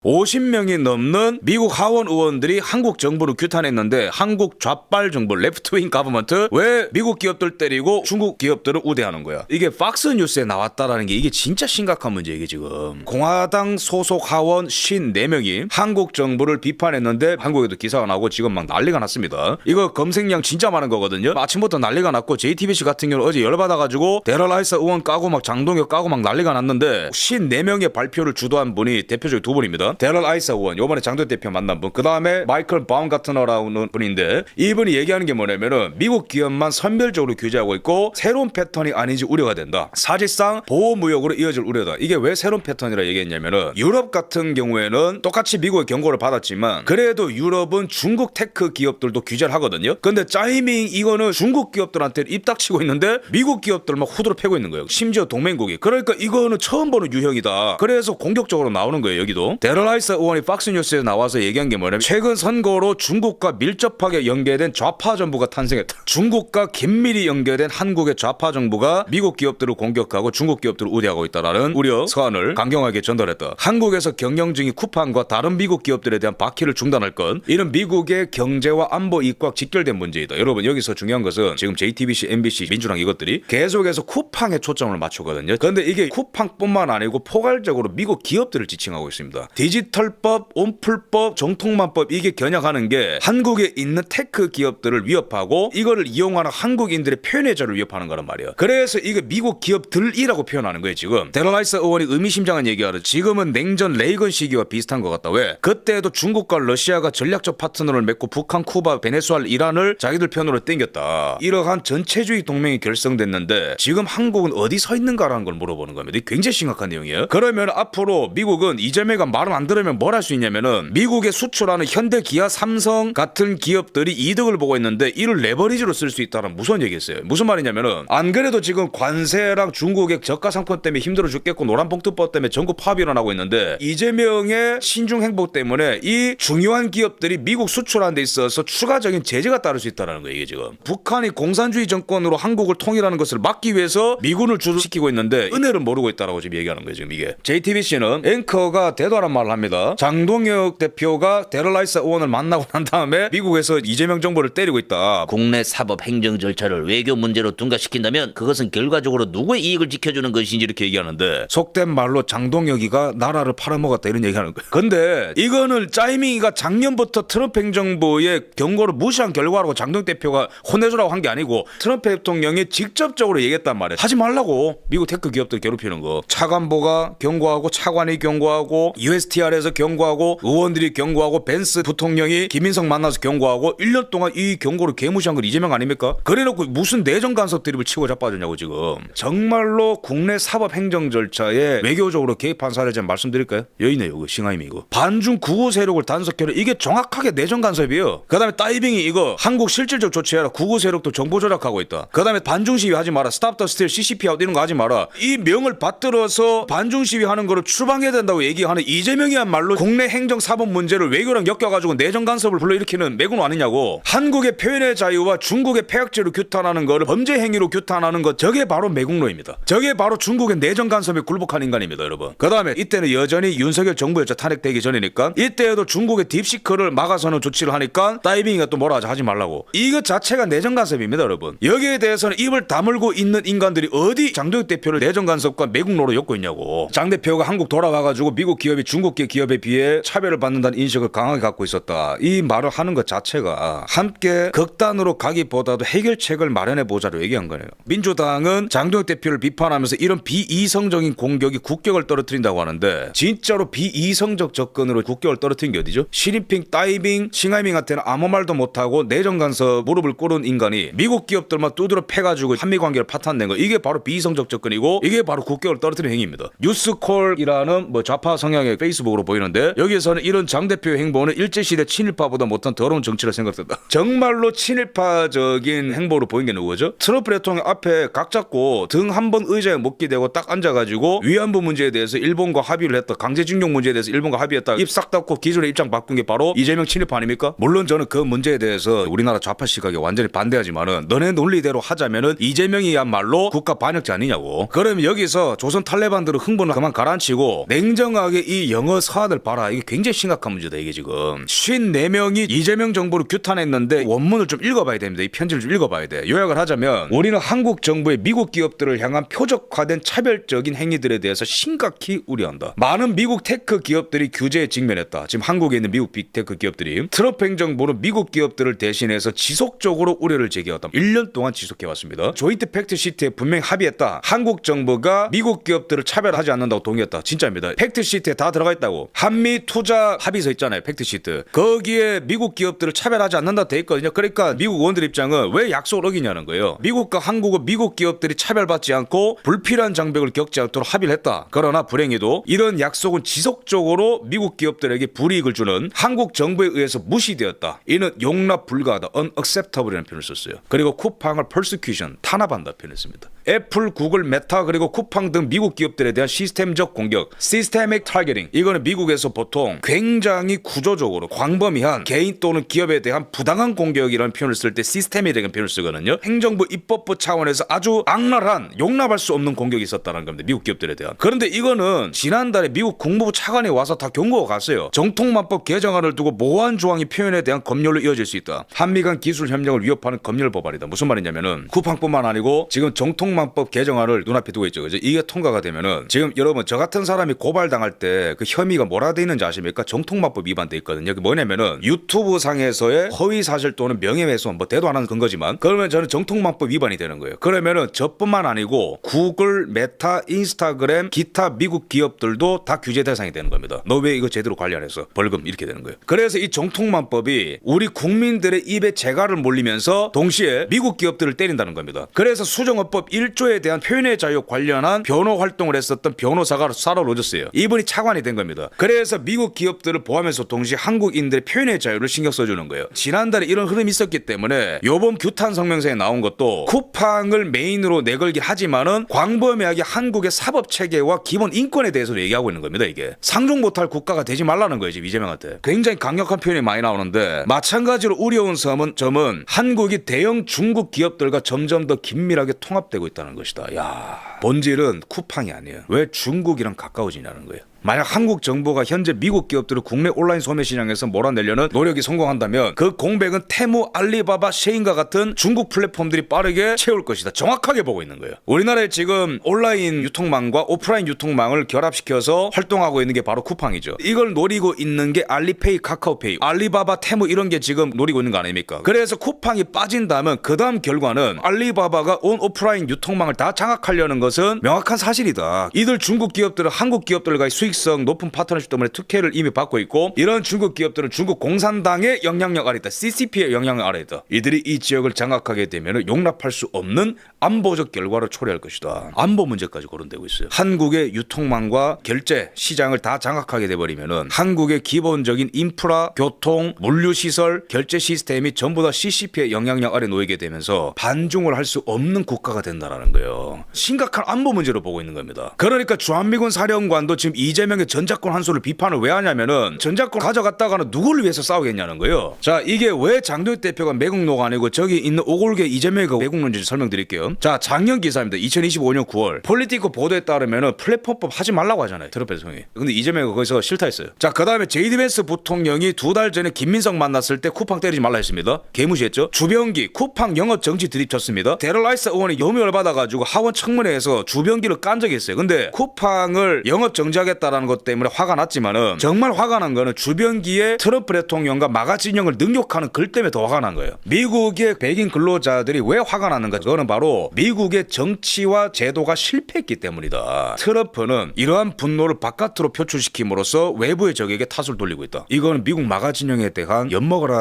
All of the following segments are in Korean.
50명이 넘는 미국 하원 의원들이 한국 정부를 규탄했는데 한국 좌빨 정부 레프트윙 가버먼트 왜 미국 기업들 때리고 중국 기업들을 우대하는 거야. 이게 팍스 뉴스에 나왔다라는 게 이게 진짜 심각한 문제야. 이게 지금 공화당 소속 하원 54명이 한국 정부를 비판했는데 한국에도 기사가 나오고 지금 막 난리가 났습니다. 이거 검색량 진짜 많은 거거든요. 아침부터 난리가 났고 JTBC 같은 경우는 어제 열받아가지고 데럴라이스 의원 까고 막 장동혁 까고 막 난리가 났는데 54명의 발표를 주도한 분이 대표적인 두 분입니다. 데럴라이스 의원, 요번에 장동혁 대표 만난 분, 그 다음에 마이클 바움가트너라는 분인데 이분이 얘기하는 게 뭐냐면은 미국 기업만 선별적으로 규제하고 있고 새로운 패턴이 아닌지 우려가 된다. 사실상 보호무역으로 이어질 우려다. 이게 왜 새로운 패턴이라 얘기했냐면은 유럽 같은 경우에는 똑같이 미국의 경고를 받았지만 그래도 유럽은 중국 테크 기업들도 규제를 하거든요. 근데 짜이밍 이거는 중국 기업들한테 입 닥치고 있는데 미국 기업들만 후드로 패고 있는 거예요. 심지어 동맹국이. 그러니까 이거는 처음 보는 유형이다. 그래서 공격적으로 나오는 거예요. 여기도. 데럴라이스 의원이 팍스뉴스에 나와서 얘기한 게 뭐냐면 최근 선거로 중국과 밀접하게 연계된 좌파 정부가 탄생했다. 중국과 긴밀히 연계된 한국의 좌파 정부가 미국 기업들을 공격하고 중국 기업들을 우대하고 있다라는 우려 서한을 강경하게 전달했다. 한국에서 경영 중인 쿠팡과 다른 미국 기업들에 대한 바퀴를 중단할 것. 이런 미국의 경제와 안보 이익과 직결된 문제이다. 여러분 여기서 중요한 것은 지금 JTBC, MBC, 민주당 이것들이 계속해서 쿠팡에 초점을 맞추거든요. 그런데 이게 쿠팡뿐만 아니고 포괄적으로 미국 기업들을 지칭하고 있습니다. 디지털법, 온풀법, 정통만법 이게 겨냥하는 게 한국에 있는 테크 기업들을 위협하고 이거를 이용하는 한국인들의 표현의 자유를 위협하는 거란 말이야. 그래서 이게 미국 기업들이라고 표현하는 거예요. 지금 데럴라이스 의원이 의미심장한 얘기하는 지금은 냉전 레이건 시기와 비슷한 것 같다. 왜? 그때도 중국과 러시아가 전략적 파트너를 맺고 북한, 쿠바, 베네수엘라, 이란을 자기들 편으로 땡겼다. 이러한 전체주의 동맹이 결성됐는데 지금 한국은 어디 서 있는가라는 걸 물어보는 겁니다. 이게 굉장히 심각한 내용이에요. 그러면 앞으로 미국은 이재명이 말을 안 들으면 뭘 할 수 있냐면은 미국에 수출하는 현대, 기아, 삼성 같은 기업들이 이득을 보고 있는데 이를 레버리지로 쓸 수 있다는 무서운 얘기였어요. 무슨 말이냐면은 안 그래도 지금 관세랑 중국의 저가 상품 때문에 힘들어 죽겠고 노란봉투법 때문에 전국 파업이 일어나고 있는데 이재명의 신중 행보 때문에 이 중요한 기업들이 미국 수출하는 데 있어서 추가적인 제재가 따를 수 있다는 거예요. 이게 지금 북한이 공산주의 정권으로 한국을 통일하는 것을 막기 위해서 미군을 주둔시키고 있는데 은혜를 모르고 있다라고 지금 얘기하는 거예요. 지금 이게 JTBC는 앵커가 대도하란 말을 합니다. 장동혁 대표가 데럴라이스 의원을 만나고 난 다음에 미국에서 이재명 정부를 때리고 있다. 국내 사법 행정 절차를 외교 문제로 둔갑시킨다면 그것은 결과적으로 누구의 이익을 지켜주는 것인지 이렇게 얘기하는데 속된 말로 장동혁이가 나라를 팔아먹었다 이런 얘기하는 거예요. 근데 이거는 짜이밍이가 작년부터 트럼프 행정부의 경고를 무시한 결과라고 장동혁 대표가 혼내주라고 한 게 아니고 트럼프 대통령이 직접적으로 얘기했단 말이에요. 하지 말라고. 미국 테크 기업들 괴롭히는 거. 차관보가 경고하고 차관이 경고하고 USTR에서 경고하고 의원들이 경고하고 벤스 부통령이 김인성 만나서 경고하고 1년 동안 이 경고를 개무시한 건 이재명 아닙니까? 그래놓고 무슨 내정 간섭 드립을 치고 자빠졌냐고 지금. 정말로 국내 사법 행정 절차에 외교적으로 개입한 사례 좀 말씀드릴까요? 여기 있네요. 이거 싱하임이 이거. 반중 구구 세력을 단속해라. 이게 정확하게 내정 간섭이에요. 그 다음에 다이빙이 이거 한국 실질적 조치해라. 구구 세력도 정보 조작하고 있다. 그 다음에 반중 시위 하지 마라. 스탑 더 스틸 CCP 아웃 이런 거 하지 마라. 이 명을 받들어서 반중 시위 하는 거를 추방해야 된다고 얘기하는 이재명이야말로 국내 행정 사법 문제를 외교랑 엮여가지고 내정 간섭을 불러일으키는 매군 아니냐고. 한국의 표현의 자유와 중국의 폐악제로 규탄하는 거를 범죄 행위로 규탄하는 것 저게 바로 매국노입니다. 저게 바로 중국의 내정 간섭에 굴복한 인간입니다. 여러분. 그 다음에 이때는 여전히 윤석열 정부였죠. 탄핵되기 전이니까. 이때에도 중국의 딥시크를 막아서는 조치를 하니까 다이빙이가 또 뭐라 하지 말라고. 이것 자체가 내정 간섭입니다. 여러분. 여기에 대해서는 입을 다물고 있는 인간들이 어디 장동혁 대표를 내정 간섭과 매국노로 엮고 있냐고. 장 대표가 한국 돌아와가지고 미국 기업이 중국 기업에 비해 차별을 받는다는 인식을 강하게 갖고 있었다. 이 말을 하는 것 자체가 함께 극단으로 가기보다도 해결책을 마련해보자로 얘기한 거네요. 민주당은 장동혁 대표를 비판하면서 이런 비이성적인 공격이 국격을 떨어뜨린다고 하는데 진짜로 비이성적 접근으로 국격을 떨어뜨린 게 어디죠? 시진핑, 다이빙, 싱하이밍한테는 아무 말도 못하고 내정 간섭 무릎을 꿇은 인간이 미국 기업들만 두드려 패가지고 한미 관계를 파탄낸 거 이게 바로 비이성적 접근이고 이게 바로 국격을 떨어뜨리는 행위입니다. 뉴스콜이라는 좌파 성향의 페이스북으로 보이는데 여기에서는 이런 장 대표의 행보는 일제시대 친일파보다 못한 더러운 정치라 생각된다. 정말로 친일파적인 행보로 보인 게 누구죠? 트럼프 대통령 앞에 각 잡고 등 한 번 의자에 못 기대고 딱 앉아가지고 위안부 문제에 대해서 일본과 합의를 했다. 강제징용 문제에 대해서 일본과 합의했다. 입 싹 닫고 기존의 입장 바꾼 게 바로 이재명 친일파 아닙니까? 물론 저는 그 문제에 대해서 우리나라 좌파 시각에 완전히 반대하지만은 너네 논리대로 하자면은 이재명이야말로 국가 반역자 아니냐고. 그럼 여기서 조선 탈레반들은 흥분을 그만 가라앉히고 냉정하게 이 영어 영어 서한을 봐라. 이게 굉장히 심각한 문제다 이게 지금. 54명이 이재명 정부를 규탄했는데 원문을 좀 읽어봐야 됩니다. 이 편지를 좀 읽어봐야 돼. 요약을 하자면 우리는 한국 정부의 미국 기업들을 향한 표적화된 차별적인 행위들에 대해서 심각히 우려한다. 많은 미국 테크 기업들이 규제에 직면했다. 지금 한국에 있는 미국 빅테크 기업들이 트럼프 행정부는 미국 기업들을 대신해서 지속적으로 우려를 제기했다. 1년 동안 지속해왔습니다. 조인트 팩트 시트에 분명히 합의했다. 한국 정부가 미국 기업들을 차별하지 않는다고 동의했다. 진짜입니다. 팩트 시트에 다 들어가 있다고. 한미 투자 합의서 있잖아요. 팩트 시트. 거기에 미국 기업들을 차별하지 않는다 돼 있거든요. 그러니까 미국 의원들 입장은 왜 약속을 어기냐는 거예요. 미국과 한국은 미국 기업들이 차별받지 않고 불필요한 장벽을 겪지 않도록 합의를 했다. 그러나 불행히도 이런 약속은 지속적으로 미국 기업들에게 불이익을 주는 한국 정부에 의해서 무시되었다. 이는 용납 불가하다. unacceptable이라는 표현을 썼어요. 그리고 쿠팡을 persecution, 탄압한다 표현을 했습니다. 애플, 구글, 메타 그리고 쿠팡 등 미국 기업들에 대한 시스템적 공격, systemic targeting. 이거는 미국에서 보통 굉장히 구조적으로 광범위한 개인 또는 기업에 대한 부당한 공격이라는 표현을 쓸 때 시스템이라는 표현을 쓰거든요. 행정부, 입법부 차원에서 아주 악랄한 용납할 수 없는 공격이 있었다는 겁니다. 미국 기업들에 대한. 그런데 이거는 지난달에 미국 국무부 차관이 와서 다 경고가 갔어요. 정통만법 개정안을 두고 모호한 조항이 표현에 대한 검열로 이어질 수 있다. 한미 간 기술 협력을 위협하는 검열 법안이다. 무슨 말이냐면은 쿠팡뿐만 아니고 지금 정통만법 개정안을 눈앞에 두고 있죠. 그죠? 이게 통과가 되면은 지금 여러분 저 같은 사람이 고발당할 때 그 혐의가 뭐라 돼 있는지 아십니까? 정통만법 위반돼 있거든요. 그게 뭐냐면은 유튜브 상에서의 허위 사실 또는 명예훼손 뭐 대도 안 하는 근거지만 그러면 저는 정통만법 위반이 되는 거예요. 그러면은 저뿐만 아니고 구글, 메타, 인스타그램, 기타 미국 기업들도 다 규제 대상이 되는 겁니다. 너 왜 이거 제대로 관리 안 해서 벌금 이렇게 되는 거예요. 그래서 이 정통만법이 우리 국민들의 입에 재갈을 몰리면서 동시에 미국 기업들을 때린다는 겁니다. 그래서 수정어법 1조에 대한 표현의 자유 관련한 변호 활동을 했었던 변호사가 사라 로저스예요. 이분이 차관이 된 겁니다. 그래서 미국 기업들을 보호하면서 동시에 한국인들의 표현의 자유를 신경 써주는 거예요. 지난달에 이런 흐름이 있었기 때문에 요번 규탄 성명서에 나온 것도 쿠팡을 메인으로 내걸긴 하지만은 광범위하게 한국의 사법 체계와 기본 인권에 대해서 얘기하고 있는 겁니다. 이게 상종 못할 국가가 되지 말라는 거예요. 지금 이재명한테 굉장히 강력한 표현이 많이 나오는데 마찬가지로 우려운 점은 한국이 대형 중국 기업들과 점점 더 긴밀하게 통합되고 있다는 것이다. 야, 본질은 쿠팡이 아니에요. 왜 중국이랑 가까워지냐는 거예요. 만약 한국 정부가 현재 미국 기업들을 국내 온라인 소매 시장에서 몰아내려는 노력이 성공한다면 그 공백은 테무, 알리바바, 셰인과 같은 중국 플랫폼들이 빠르게 채울 것이다. 정확하게 보고 있는 거예요. 우리나라에 지금 온라인 유통망과 오프라인 유통망을 결합시켜서 활동하고 있는 게 바로 쿠팡이죠. 이걸 노리고 있는 게 알리페이, 카카오페이, 알리바바, 테무 이런 게 지금 노리고 있는 거 아닙니까? 그래서 쿠팡이 빠진다면 그 다음 결과는 알리바바가 온 오프라인 유통망을 다 장악하려는 것은 명확한 사실이다. 이들 중국 기업들은 한국 기업들과의 수익성 높은 파트너십 때문에 특혜를 이미 받고 있고 이런 중국 기업들은 중국 공산당의 영향력 아래 있다. CCP의 영향력 아래 있다. 이들이 이 지역을 장악하게 되면 용납할 수 없는 안보적 결과를 초래할 것이다. 안보 문제까지 거론되고 있어요. 한국의 유통망과 결제 시장을 다 장악하게 돼버리면은 한국의 기본적인 인프라, 교통, 물류시설, 결제 시스템이 전부 다 CCP의 영향력 아래 놓이게 되면서 반중을 할 수 없는 국가가 된다는 거예요. 심각한 안보 문제로 보고 있는 겁니다. 그러니까 주한미군 사령관도 지금 이재명의 전작권 한 수를 비판을 왜 하냐면은 전작권 가져갔다가는 누구를 위해서 싸우겠냐는 거예요. 자, 이게 왜 장도익 대표가 매국노가 아니고 저기 있는 오골계 이재명이 매국노인지 설명드릴게요. 자, 작년 기사입니다. 2025년 9월 폴리티코 보도에 따르면은 플랫폼법 하지 말라고 하잖아요. 트럼프 대통령이. 근데 이재명이 거기서 싫다 했어요. 자, 그 다음에 제이디 벤스 부통령이 2달 전에 김민석 만났을 때 쿠팡 때리지 말라 했습니다. 개무시했죠. 주병기 쿠팡 영업 정지 드립쳤습니다. 데럴라이스 의원이 요명을 받아가지고 하원 청문회에서 주병기를 깐 적이 있어요. 근데 쿠팡을 영업 정지하겠다라는 것 때문에 화가 났지만은 정말 화가 난 거는 주병기의 트럼프 대통령과 마가 진영을 능욕하는 글 때문에 더 화가 난 거예요. 미국의 백인 근로자들이 왜 화가 나는가? 그거는 바로 미국의 정치와 제도가 실패했기 때문이다. 트럼프는 이러한 분노를 바깥으로 표출시킴으로써 외부의 적에게 탓을 돌리고 있다. 이거는 미국 마가 진영에 대한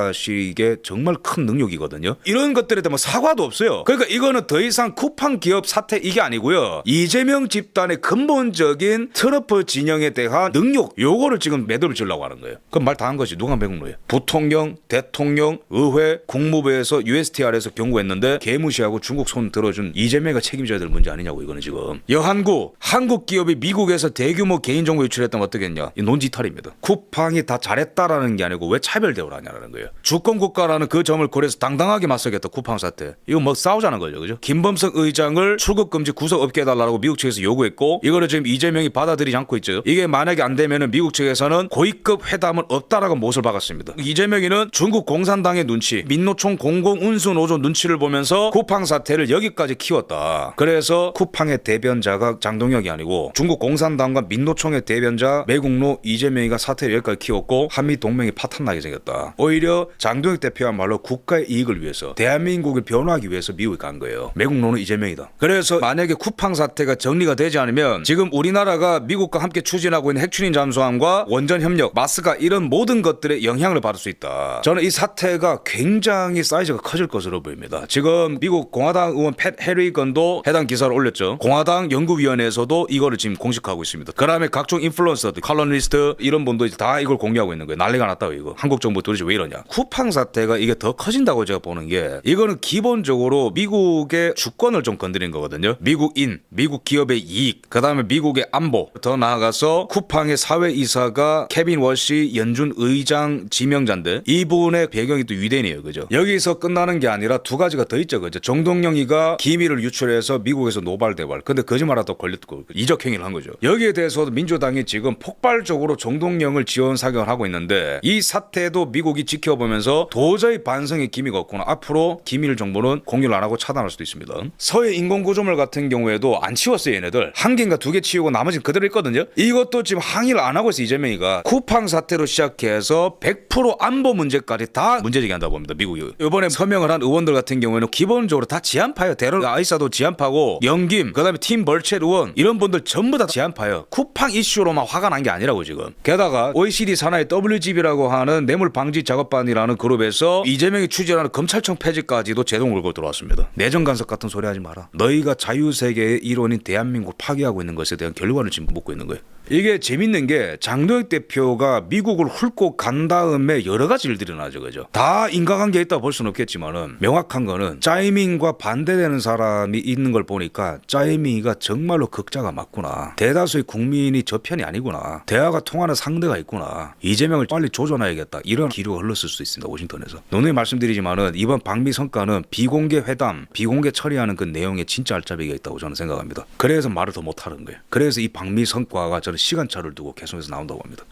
엿먹어라식의 정말 큰 능력이거든요. 이런 것들에 대한 사과도 없어요. 그러니까 이거는 더 이상 쿠팡 기업 사태 이게 아니고요. 이재명 집단의 근본적인 트럼프 진영에 대한 능력 요거를 지금 매듭을 지으려고 하는 거예요. 그럼 말 다 한 거지. 누가 매국노예요? 부통령, 대통령, 의회, 국무부에서 USTR에서 경고했는데 개무시하고 중국 손 들어준 이재명이 책임져야 될 문제 아니냐고 이거는 지금. 여한구 한국 기업이 미국에서 대규모 개인정보 유출했다면 어떻겠냐. 이 논지탈입니다. 쿠팡이 다 잘했다라는 게 아니고 왜 차별 대우를 하냐라는 거예요. 주권국가라는 그 점을 고려해서 당당하게 맞서겠다. 쿠팡 사태. 이거 뭐 싸우자는 거죠. 그죠? 김범석 의장을 출국금지 구속 없게 해달라고 미국 측에서 요구했고 이거를 지금 이재명이 받아들이지 않고 있죠. 이게 만약에 안 되면은 미국 측에서는 고위급 회담은 없다라고 못을 박았습니다. 이재명이는 중국 공산당의 눈치, 민노총 공공운수노조 눈치를 보면서 쿠팡 사태를 여기까지 키웠다. 그래서 쿠팡의 대변자가 장동혁이 아니고 중국 공산당과 민노총의 대변자 매국노 이재명이가 사태를 여기까지 키웠고 한미 동맹이 파탄나게 생겼다. 오히려 장동혁 대표야말로 국가의 이익을 위해서 대한민국을 변호하기 위해서 미국에 간 거예요. 매국노는 이재명이다. 그래서 만약에 쿠팡 사태가 정리가 되지 않으면 지금 우리나라가 미국과 함께 추진하고 있는 핵추진 잠수함과 원전 협력, 마스가 이런 모든 것들에 영향을 받을 수 있다. 저는 이 사태가 굉장히 사이즈가 커질 것으로 보입니다. 지금 미국 공화당 의원 팻 해리건도 해당 기사를 올렸죠. 공화당 연구위원회에서도 이거를 지금 공식화하고 있습니다. 그다음에 각종 인플루언서들, 칼럼니스트 이런 분도 다 이걸 공유하고 있는 거예요. 난리가 났다고 이거. 한국 정부 도대체 왜 이러냐. 쿠팡 사태가 이게 더 커진다고 제가 보는 게 이거는 기본적으로 미국의 주권을 좀 건드린 거거든요. 미국인, 미국 기업의 이익, 그다음에 미국의 안보, 더 나아가서 쿠팡의 사회이사가 케빈 워시 연준 의장 지명자인데 이분의 배경이 또 유대인이에요. 그죠? 여기서 끝나는 게 아니라 두 가지가 더 있죠. 그죠? 정동영이가 기밀을 유출해서 미국에서 노발대발. 근데 거짓말하다 걸렸고 이적 행위를 한 거죠. 여기에 대해서도 민주당이 지금 폭발적으로 정동영을 지원 사격을 하고 있는데 이 사태도 미국이 지켜보면서 도저히 반성의 기미가 없구나. 앞으로 기밀 정보는 공유를 안 하고 차단할 수도 있습니다. 서해 인공구조물 같은 경우에도 안 치웠어요. 얘네들. 한 개인가 두 개 치우고 나머지는 그대로 있거든요. 이것도 지금 항의를 안 하고 있어. 이재명이가. 쿠팡 사태로 시작해서 100% 안보 문제까지 다 문제제기한다고 봅니다. 미국이. 이번에 서명을 한 의원들 같은 경우에는 기본적으로 다 지한파예요. 데럴 아이사도 지한파고 영김, 그다음에 팀 벌쳇 의원 이런 분들 전부 다 지한파예요. 쿠팡 이슈로만 화가 난 게 아니라고 지금. 게다가 OECD 산하의 WGB라고 하는 뇌물 방지 작업반이라는 그룹에서 이재명이 추진하는 검찰청 폐지까지도 제동 걸고 들어왔습니다. 내정 간섭 같은 소리 하지 마라. 너희가 자유세계의 일원인 대한민국을 파괴하고 있는 것에 대한 결과를 지금 묻고 있는 거예요. 이게 재밌는 게 장동혁 대표가 미국을 훑고 간 다음에 여러 가지 일들이 나죠. 그죠? 다 인과관계에 있다고 볼 수는 없겠지만은 명확한 거는 짜이밍과 반대되는 사람이 있는 걸 보니까 짜이밍이가 정말로 극자가 맞구나. 대다수의 국민이 저 편이 아니구나. 대화가 통하는 상대가 있구나. 이재명을 빨리 조져놔야겠다. 이런 기류가 흘렀을 수도 있습니다. 워싱턴에서. 누누이 말씀드리지만은 이번 방미 성과는 비공개 회담, 비공개 처리하는 그 내용에 진짜 알짜배기가 있다고 저는 생각합니다. 그래서 말을 더 못하는 거예요. 그래서 이 방미 성과가 저는 시간차를 두고 계속해서 나온다고 합니다.